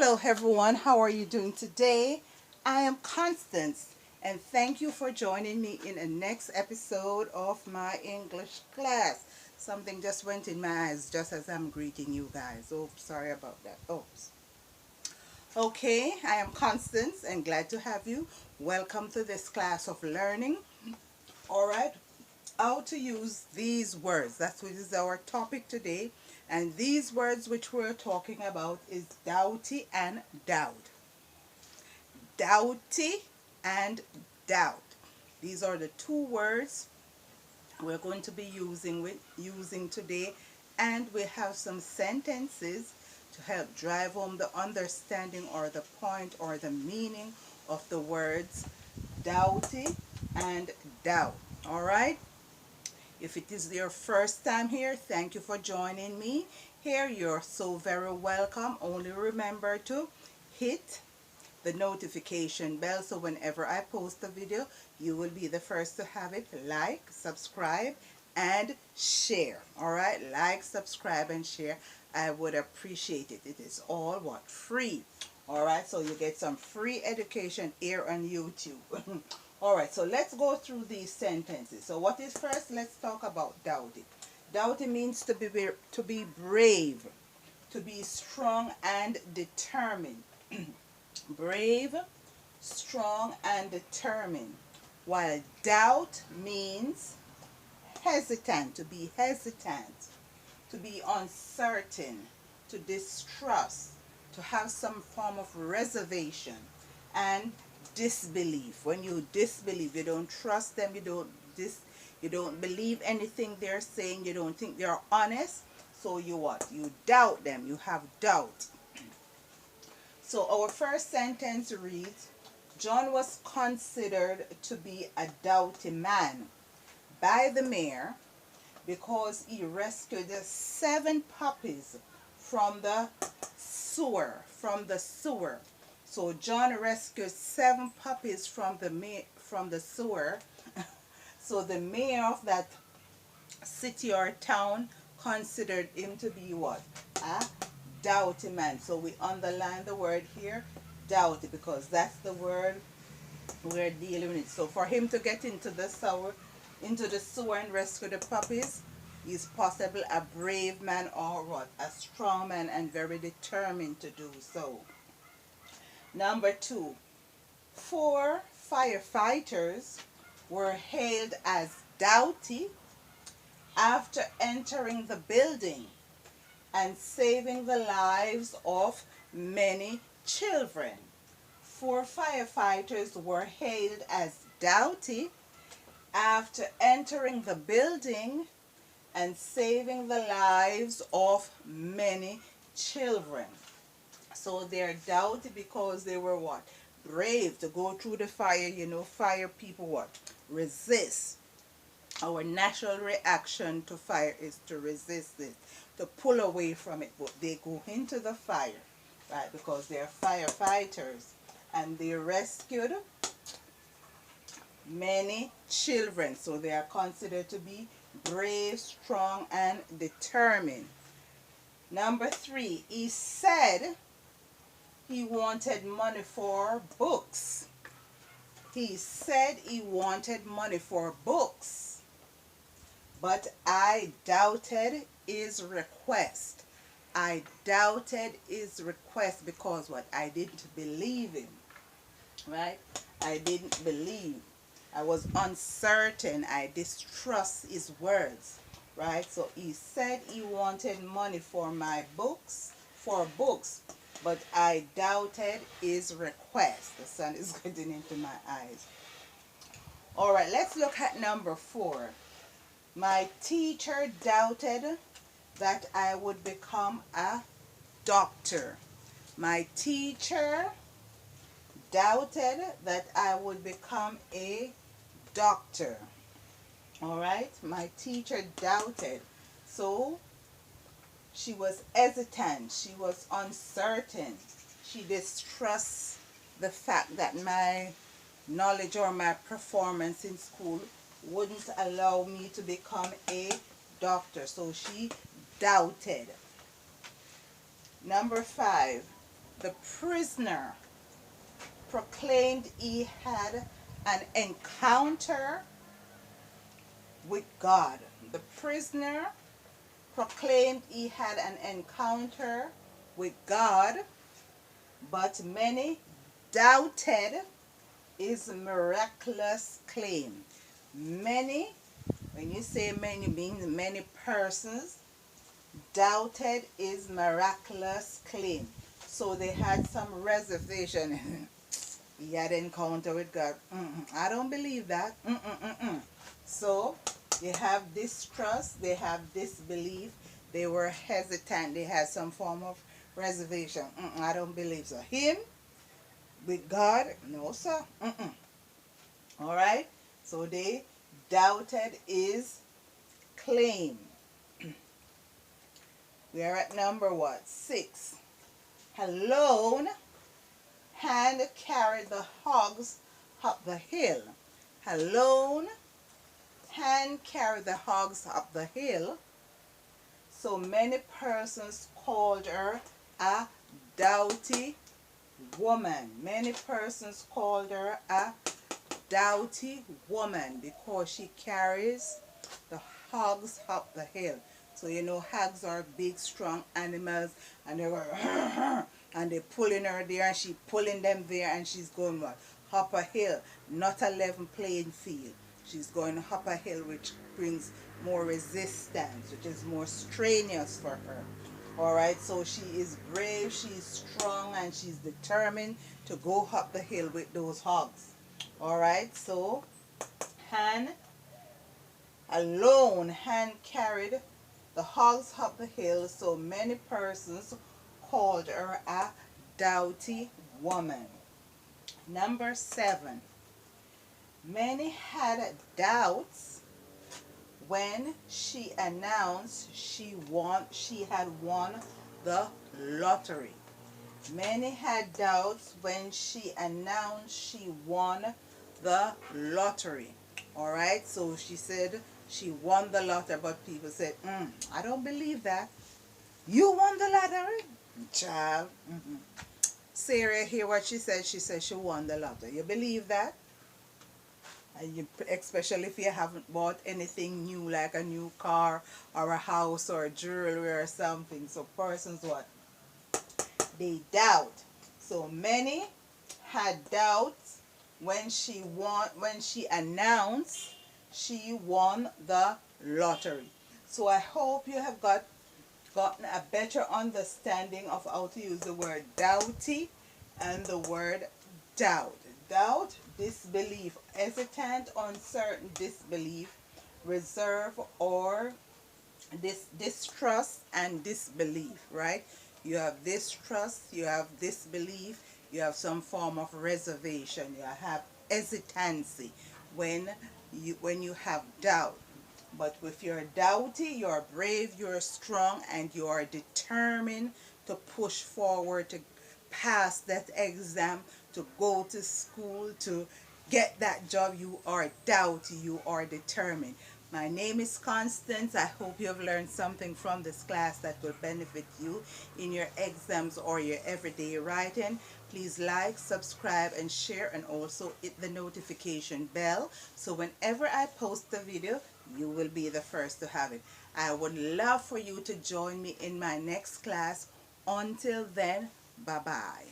Hello everyone, how are you doing today? I am Constance and thank you for joining me in the next episode of my English class. Something just went in my eyes just as I'm greeting you guys. Oops, sorry about that. Oops. Okay, I am Constance and glad to have you. Welcome to this class of learning. Alright, how to use these words. That's what is our topic today. And these words which we're talking about is doughty and doubt. Doughty and doubt. These are the two words we're going to be using today, and we have some sentences to help drive home the understanding or the point or the meaning of the words doughty and doubt. All right? If it is your first time here, thank you for joining me. Here, you're so very welcome. Only remember to hit the notification bell so whenever I post a video, you will be the first to have it. Like, subscribe, and share. Alright? Like, subscribe, and share. I would appreciate it. It is all what? Free. Alright? So you get some free education here on YouTube. Alright, so let's go through these sentences. So what is first? Let's talk about doughty. Doughty means to be brave, to be strong and determined. Brave, strong and determined. While doubt means hesitant, to be hesitant, to be uncertain, to distrust, to have some form of reservation. And disbelief. When you disbelieve, you don't trust them, you don't believe anything they're saying, you don't think they're honest, so you what? You doubt them, you have doubt. So our first sentence reads, John was considered to be a doughty man by the mayor because he rescued 7 puppies from the sewer. So John rescued 7 puppies from the sewer. So the mayor of that city or town considered him to be what? A doughty man. So we underline the word here, doughty, because that's the word we're dealing with. So for him to get into the sewer and rescue the puppies, he's possibly a brave man or what? A strong man and very determined to do so. Number 2, 4 firefighters were hailed as doughty after entering the building and saving the lives of many children. 4 firefighters were hailed as doughty after entering the building and saving the lives of many children. So they're doughty because they were what? Brave to go through the fire. You know, fire people what? Resist. Our natural reaction to fire is to resist it, to pull away from it. But they go into the fire, right? Because they're firefighters and they rescued many children. So they are considered to be brave, strong, and determined. Number 3, he said he wanted money for books. He said he wanted money for books, but I doubted his request. I doubted his request because what? I didn't believe him, right? I didn't believe. I was uncertain. I distrust his words, right? So he said he wanted money for books, but I doubted his request. The sun is getting into my eyes. All right, let's look at number 4. My teacher doubted that I would become a doctor. My teacher doubted that I would become a doctor. All right, my teacher doubted. So she was hesitant, she was uncertain, she distrusts the fact that my knowledge or my performance in school wouldn't allow me to become a doctor. So she doubted. Number 5, The prisoner proclaimed he had an encounter with God. The prisoner proclaimed he had an encounter with God, but many doubted his miraculous claim. Many, when you say many, means many persons doubted his miraculous claim. So they had some reservation. He had an encounter with God. I don't believe that. So they have distrust, they have disbelief, they were hesitant, they had some form of reservation. I don't believe so. Him with God, no sir. All right. So they doubted his claim. We are at number what? 6. Alone, hand carried the hogs up the hill. Alone, hand carried the hogs up the hill. So many persons called her a doughty woman. Many persons called her a doughty woman because she carries the hogs up the hill. So you know hogs are big strong animals, and they were and they pulling her there and she pulling them there, and she's going what? Up a hill, not a level playing field. She's going up a hill, which brings more resistance, which is more strenuous for her. Alright, so she is brave, she's strong, and she's determined to go up the hill with those hogs. Alright, so hand alone, hand carried the hogs up the hill, so many persons called her a doughty woman. Number 7. Many had doubts when she announced she had won the lottery. Many had doubts when she announced she won the lottery. Alright, so she said she won the lottery, but people said, I don't believe that. You won the lottery? Child. Sarah, hear what she said? She said she won the lottery. You believe that? And you, especially if you haven't bought anything new, like a new car or a house or jewelry or something. So persons what? They doubt. So many had doubts when she announced she won the lottery. So I hope you have gotten a better understanding of how to use the word doughty and the word doubt. Doubt, disbelief, hesitant, uncertain, disbelief, reserve, or distrust and disbelief, right? You have distrust, you have disbelief, you have some form of reservation, you have hesitancy when you have doubt. But if you're doughty, you're brave, you're strong, and you're determined to push forward, to pass that exam, to go to school, to get that job. You are doughty, you are determined. My name is Constance. I hope you have learned something from this class that will benefit you in your exams or your everyday writing. Please like, subscribe, and share, and also hit the notification bell so whenever I post the video, you will be the first to have it. I would love for you to join me in my next class. Until then, bye-bye.